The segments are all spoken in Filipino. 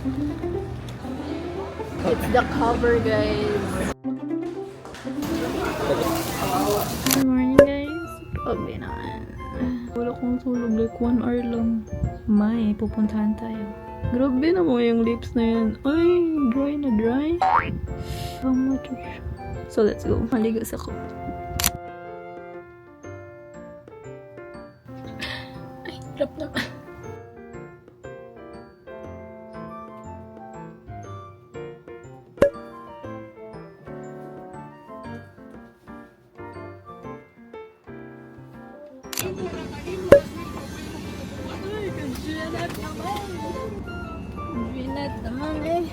It's the cover, guys. Good morning, guys. Grabe naman. Wala kong tulog, like 1 hour lang. May, pupuntahan tayo. Grabe na mo yung lips na yan. Ay, dry na dry. How much? So, let's go. Maligas ako. Ay, drop na. Ginat naman eh.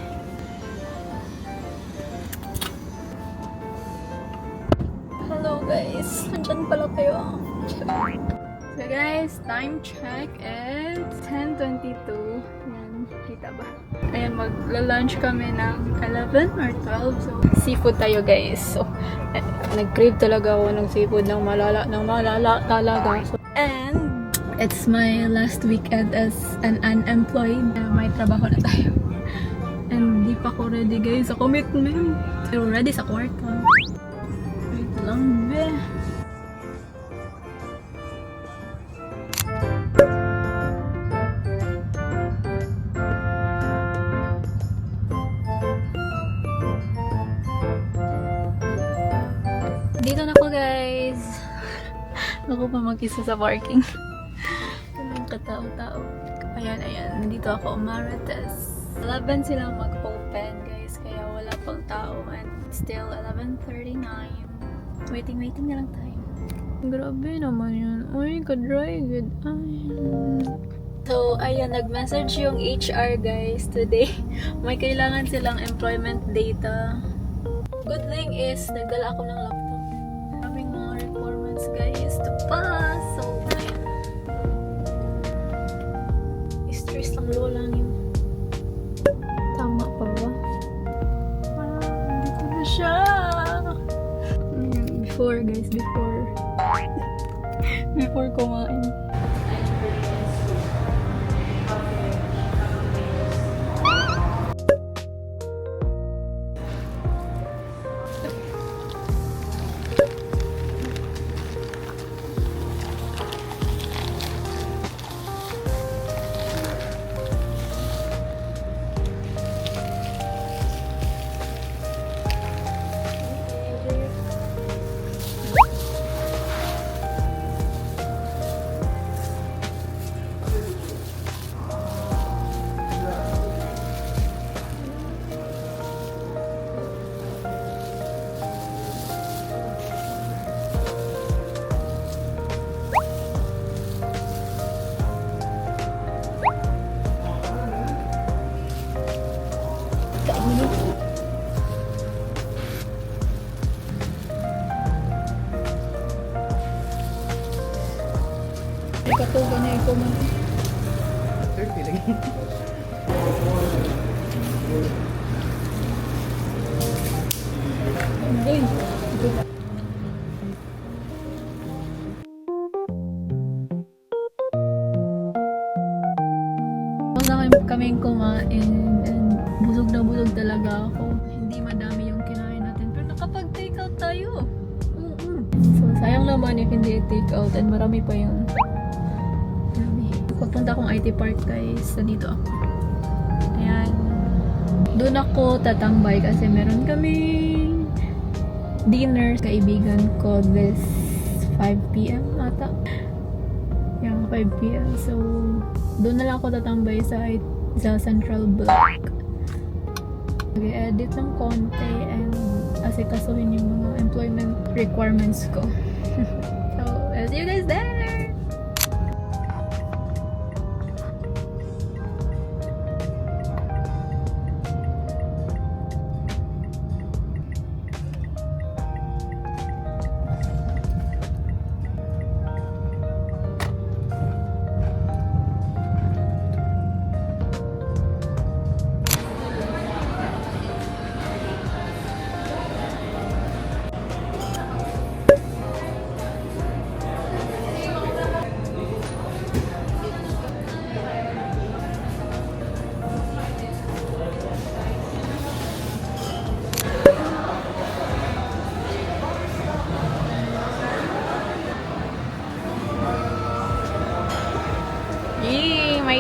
Hello guys, nandyan pala kayo. So guys, time check is 10:22. Yan, kita ba? Ayan, magla-lunch kami ng 11 or 12. So, seafood tayo guys. So, nag-crave talaga ako ng seafood ng malala talaga. So, and it's my last weekend as an unemployed. May trabaho na tayo. And di pa ako ready guys sa commitment. Pero ready sa kwarto. Wait lang be. Dito na ako guys. Ako pa mag-isa sa parking. Walang katao-tao. Ayan, ayan. Nandito ako, Marites. 11 sila mag-open, guys. Kaya wala pang tao. And still 11:39. Waiting na lang tayo. Grabe naman yun. Uy, ka-dry. Good. So, ayan. Nag-message yung HR, guys, today. May kailangan silang employment data. Good thing is, nagdala ako ng laptop. Having mga requirements, guys, to pass. So, stress lang lang yun. Tama pa ba? Dito na siya. Before, guys, before kumain. Katugan na ikaw man. 30 lagi. Hindi. Kaming kumain and busog na busog talaga ako. Hindi madami yung kinain natin pero nakapag-take out tayo. So sayang naman if hindi take out and marami pa yung papunta akong IT Park guys. So dito ako. Ayan. Doon ako tatambay kasi meron kaming dinner kaibigan ko this 5 PM ata. Yung 5 PM. So doon na lang ako tatambay sa Central Block. Mag-edit ng konti and asikasuhin yung mga employment requirements ko. So, I'll see you guys there!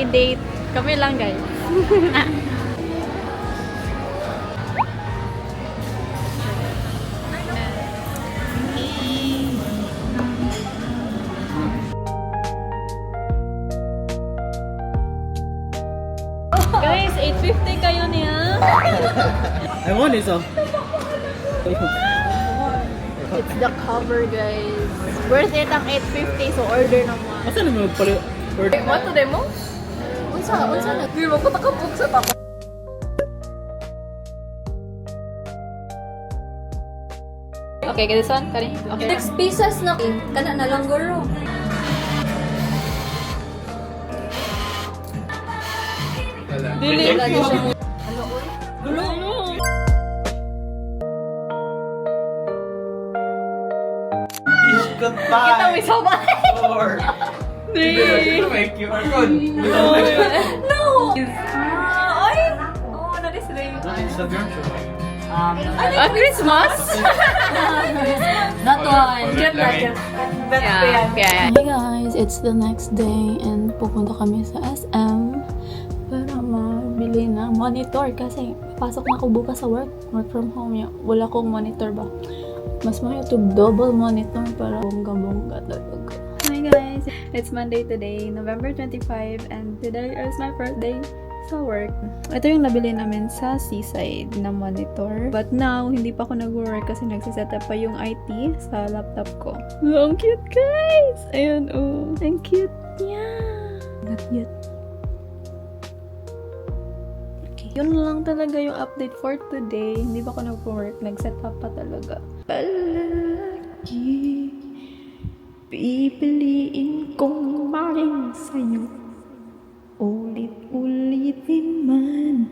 date. Kami lang, guys. Guys, 850 kayo niya. I want it, so. It's the cover, guys. Worth it ang 850, so order naman. Asa naman magpala? What to demo? Unsa na? Di mo ko takapog sa tako. Okay, get this one, Kari. Okay. 6 pieces na kana na lang guro. Dili. Goodbye! Kita may sabay. 4. Three. May QR code. No! Ay! Oh, that is great. Instagram siya. Christmas? That one. Yeah. Hey guys, it's the next day and pupunta kami sa SM para mabili ng monitor kasi pasok na ako bukas sa work from home. Wala akong monitor ba? Mas mga YouTube double monitor para bongga-bongga talaga. Hi guys! It's Monday today, November 25 and today is my first day sa work. Ito yung nabili namin sa Seaside na monitor. But now, hindi pa ako nag-work kasi nagsiset up pa yung IT sa laptop ko. Oh, ang cute guys! Ayun, oh. Ang cute niya. Not yet. Okay. Yun lang talaga yung update for today. Hindi pa ako nag-work. Nag-set up pa talaga. Palagi pipiliin kong maring sa'yo. Ulit-ulitin man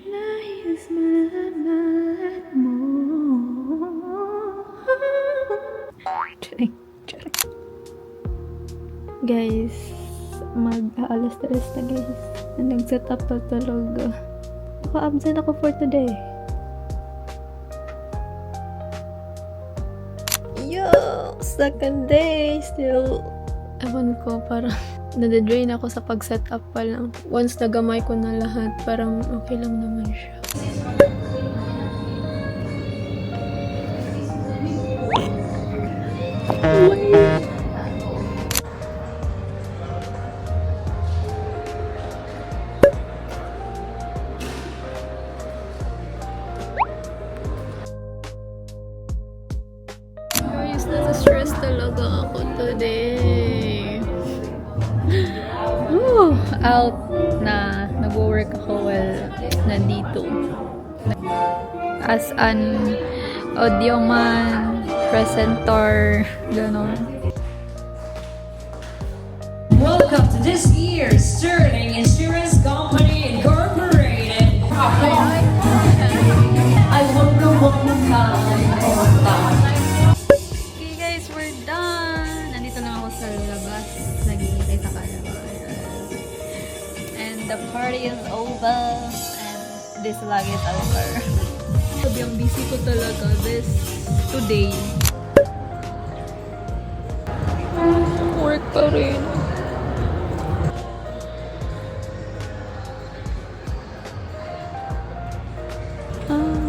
nais malaman mo. Charing. Guys, mag-aalas 3 na guys. Nag-set up pa talaga. Naka-absent ako for today. Yo! Second day! Still, ewan ko, parang nade-drain ako sa pag-set up pa lang. Once nagamay ko na lahat, parang okay lang naman siya. Guys, nasa-stress talaga ako today. Out na nag-work ako while nandito. As an audio man, presenter, gano'n. Welcome to this year's Sterling Insurance Company Incorporated. I wonder what will come. Okay guys, we're done! Nandito lang ako sa labas. Naghihintay sa kalaban. And the party is over. And this vlog is over. Sabi, ang busy ko talaga today. Work pa rin.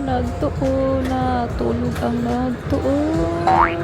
Nagtuon na. Tulog ang nagtuon.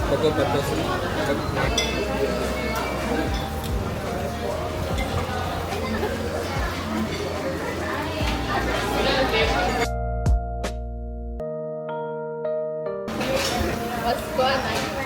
Bato-bato. What's going on?